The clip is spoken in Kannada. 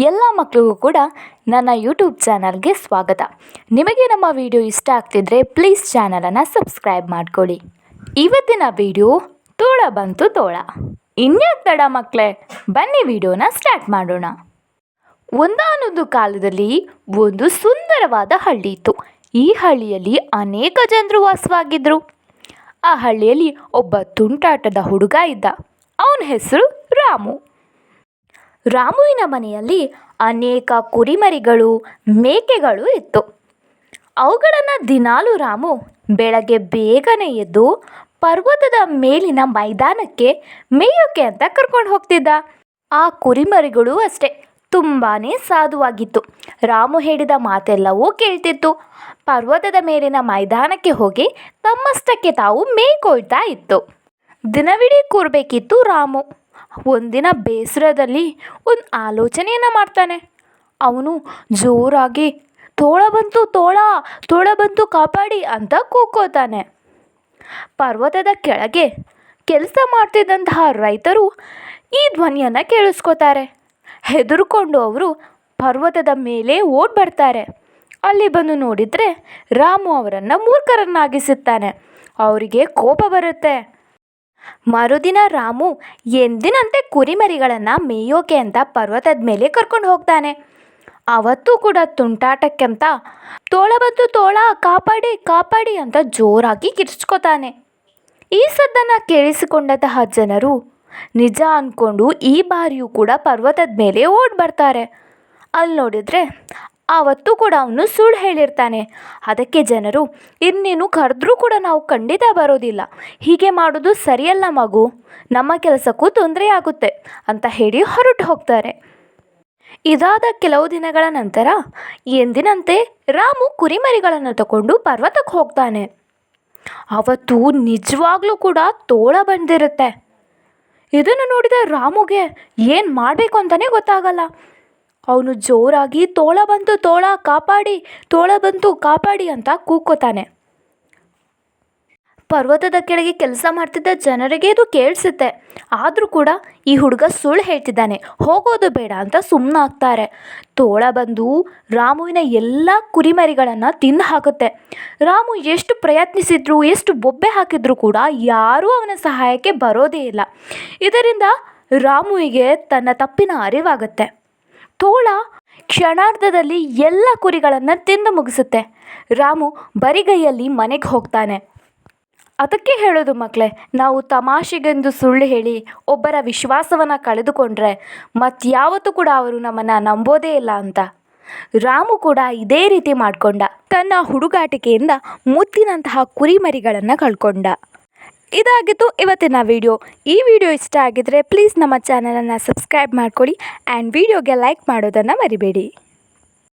ಎಲ್ಲ ಮಕ್ಕಳಿಗೂ ಕೂಡ ನನ್ನ ಯೂಟ್ಯೂಬ್ ಚಾನಲ್ಗೆ ಸ್ವಾಗತ. ನಿಮಗೆ ನಮ್ಮ ವಿಡಿಯೋ ಇಷ್ಟ ಆಗ್ತಿದ್ರೆ ಪ್ಲೀಸ್ ಚಾನಲನ್ನು ಸಬ್ಸ್ಕ್ರೈಬ್ ಮಾಡ್ಕೊಳ್ಳಿ. ಇವತ್ತಿನ ವಿಡಿಯೋ ತೋಳ ಬಂತು ತೋಳ. ಇನ್ಯಾಕೆ ತಡ ಮಕ್ಕಳೇ, ಬನ್ನಿ ವಿಡಿಯೋನ ಸ್ಟಾರ್ಟ್ ಮಾಡೋಣ. ಒಂದಾನೊಂದು ಕಾಲದಲ್ಲಿ ಒಂದು ಸುಂದರವಾದ ಹಳ್ಳಿ ಇತ್ತು. ಈ ಹಳ್ಳಿಯಲ್ಲಿ ಅನೇಕ ಜನರು ವಾಸವಾಗಿದ್ದರು. ಆ ಹಳ್ಳಿಯಲ್ಲಿ ಒಬ್ಬ ತುಂಟಾಟದ ಹುಡುಗ ಇದ್ದ. ಅವನ ಹೆಸರು ರಾಮು. ರಾಮುವಿನ ಮನೆಯಲ್ಲಿ ಅನೇಕ ಕುರಿಮರಿಗಳು, ಮೇಕೆಗಳು ಇತ್ತು. ಅವುಗಳನ್ನು ದಿನಾಲೂ ರಾಮು ಬೆಳಗ್ಗೆ ಬೇಗನೆ ಎದ್ದು ಪರ್ವತದ ಮೇಲಿನ ಮೈದಾನಕ್ಕೆ ಮೇಯೋಕೆ ಅಂತ ಕರ್ಕೊಂಡು ಹೋಗ್ತಿದ್ದ. ಆ ಕುರಿಮರಿಗಳು ಅಷ್ಟೇ ತುಂಬಾ ಸಾಧುವಾಗಿತ್ತು. ರಾಮು ಹೇಳಿದ ಮಾತೆಲ್ಲವೂ ಕೇಳ್ತಿತ್ತು. ಪರ್ವತದ ಮೇಲಿನ ಮೈದಾನಕ್ಕೆ ಹೋಗಿ ತಮ್ಮಷ್ಟಕ್ಕೆ ತಾವು ಮೇಯ್ಕೊಳ್ತಾ ಇತ್ತು. ದಿನವಿಡೀ ಕೂರಬೇಕಿತ್ತು ರಾಮು. ಒಂದಿನ ಬೇಸರದಲ್ಲಿ ಒಂದು ಆಲೋಚನೆಯನ್ನು ಮಾಡ್ತಾನೆ. ಅವನು ಜೋರಾಗಿ ತೋಳ ಬಂತು ತೋಳ, ತೋಳ ಬಂತು ಕಾಪಾಡಿ ಅಂತ ಕೂಗ್ಕೋತಾನೆ. ಪರ್ವತದ ಕೆಳಗೆ ಕೆಲಸ ಮಾಡ್ತಿದ್ದಂತಹ ರೈತರು ಈ ಧ್ವನಿಯನ್ನು ಕೇಳಿಸ್ಕೋತಾರೆ. ಹೆದರ್ಕೊಂಡು ಅವರು ಪರ್ವತದ ಮೇಲೆ ಓಡ್ ಬರ್ತಾರೆ. ಅಲ್ಲಿ ಬಂದು ನೋಡಿದರೆ ರಾಮು ಅವರನ್ನು ಮೂರ್ಖರನ್ನಾಗಿಸುತ್ತಾನೆ. ಅವರಿಗೆ ಕೋಪ ಬರುತ್ತೆ. ಮರುದಿನ ರಾಮು ಎಂದಿನಂತೆ ಕುರಿಮರಿಗಳನ್ನು ಮೇಯೋಕೆ ಅಂತ ಪರ್ವತದ ಮೇಲೆ ಕರ್ಕೊಂಡು ಹೋಗ್ತಾನೆ. ಅವತ್ತು ಕೂಡ ತುಂಟಾಟಕ್ಕೆಂತ ತೋಳ ಬಂತು ತೋಳ ಕಾಪಾಡಿ ಕಾಪಾಡಿ ಅಂತ ಜೋರಾಗಿ ಕಿರ್ಚ್ಕೋತಾನೆ. ಈ ಸದ್ದನ್ನು ಕೇಳಿಸಿಕೊಂಡಂತಹ ಜನರು ನಿಜ ಅಂದ್ಕೊಂಡು ಈ ಬಾರಿಯೂ ಕೂಡ ಪರ್ವತದ ಮೇಲೆ ಓಡ್ ಬರ್ತಾರೆ. ಅಲ್ಲಿ ನೋಡಿದರೆ ಆವತ್ತು ಕೂಡ ಅವನು ಸುಳ್ಳು ಹೇಳಿರ್ತಾನೆ. ಅದಕ್ಕೆ ಜನರು ಇನ್ನೇನು ಕರೆದ್ರೂ ಕೂಡ ನಾವು ಖಂಡಿತ ಬರೋದಿಲ್ಲ, ಹೀಗೆ ಮಾಡೋದು ಸರಿಯಲ್ಲ ಮಗು, ನಮ್ಮ ಕೆಲಸಕ್ಕೂ ತೊಂದರೆ ಆಗುತ್ತೆ ಅಂತ ಹೇಳಿ ಹೊರಟು ಹೋಗ್ತಾರೆ. ಇದಾದ ಕೆಲವು ದಿನಗಳ ನಂತರ ಎಂದಿನಂತೆ ರಾಮು ಕುರಿಮರಿಗಳನ್ನು ತಗೊಂಡು ಪರ್ವತಕ್ಕೆ ಹೋಗ್ತಾನೆ. ಅವತ್ತು ನಿಜವಾಗ್ಲೂ ಕೂಡ ತೋಳ ಬಂದಿರುತ್ತೆ. ಇದನ್ನು ನೋಡಿದ ರಾಮುಗೆ ಏನು ಮಾಡಬೇಕು ಅಂತಲೇ ಗೊತ್ತಾಗಲ್ಲ. ಅವನು ಜೋರಾಗಿ ತೋಳ ಬಂತು ತೋಳ ಕಾಪಾಡಿ, ತೋಳ ಬಂತು ಕಾಪಾಡಿ ಅಂತ ಕೂಗ್ಕೋತಾನೆ. ಪರ್ವತದ ಕೆಳಗೆ ಕೆಲಸ ಮಾಡ್ತಿದ್ದ ಜನರಿಗೆ ಇದು ಕೇಳಿಸುತ್ತೆ. ಆದರೂ ಕೂಡ ಈ ಹುಡುಗ ಸುಳ್ಳು ಹೇಳ್ತಿದ್ದಾನೆ, ಹೋಗೋದು ಬೇಡ ಅಂತ ಸುಮ್ಮನಾಗ್ತಾರೆ. ತೋಳ ಬಂದು ರಾಮುವಿನ ಎಲ್ಲ ಕುರಿಮರಿಗಳನ್ನು ತಿಂದು ಹಾಕುತ್ತೆ. ರಾಮು ಎಷ್ಟು ಪ್ರಯತ್ನಿಸಿದ್ರು, ಎಷ್ಟು ಬೊಬ್ಬೆ ಹಾಕಿದ್ರು ಕೂಡ ಯಾರೂ ಅವನ ಸಹಾಯಕ್ಕೆ ಬರೋದೇ ಇಲ್ಲ. ಇದರಿಂದ ರಾಮುವಿಗೆ ತನ್ನ ತಪ್ಪಿನ ಅರಿವಾಗುತ್ತೆ. ತೋಳ ಕ್ಷಣಾರ್ಧದಲ್ಲಿ ಎಲ್ಲ ಕುರಿಗಳನ್ನು ತಿಂದು ಮುಗಿಸುತ್ತೆ. ರಾಮು ಬರಿಗೈಯಲ್ಲಿ ಮನೆಗೆ ಹೋಗ್ತಾನೆ. ಅದಕ್ಕೆ ಹೇಳೋದು ಮಕ್ಕಳೇ, ನಾವು ತಮಾಷೆಗೆಂದು ಸುಳ್ಳು ಹೇಳಿ ಒಬ್ಬರ ವಿಶ್ವಾಸವನ್ನು ಕಳೆದುಕೊಂಡ್ರೆ ಮತ್ಯಾವತ್ತೂ ಕೂಡ ಅವರು ನಮ್ಮನ್ನು ನಂಬೋದೇ ಇಲ್ಲ ಅಂತ. ರಾಮು ಕೂಡ ಇದೇ ರೀತಿ ಮಾಡಿಕೊಂಡ. ತನ್ನ ಹುಡುಗಾಟಿಕೆಯಿಂದ ಮುತ್ತಿನಂತಹ ಕುರಿಮರಿಗಳನ್ನು ಕಳ್ಕೊಂಡ. ಇದಾಗಿತ್ತು ಇವತ್ತಿನ ವಿಡಿಯೋ. ಈ ವಿಡಿಯೋ ಇಷ್ಟ ಆಗಿದ್ರೆ ಪ್ಲೀಸ್ ನಮ್ಮ ಚಾನಲನ್ನು ಸಬ್ಸ್ಕ್ರೈಬ್ ಮಾಡ್ಕೊಳ್ಳಿ ಆ್ಯಂಡ್ ವಿಡಿಯೋಗೆ ಲೈಕ್ ಮಾಡೋದನ್ನು ಮರಿಬೇಡಿ.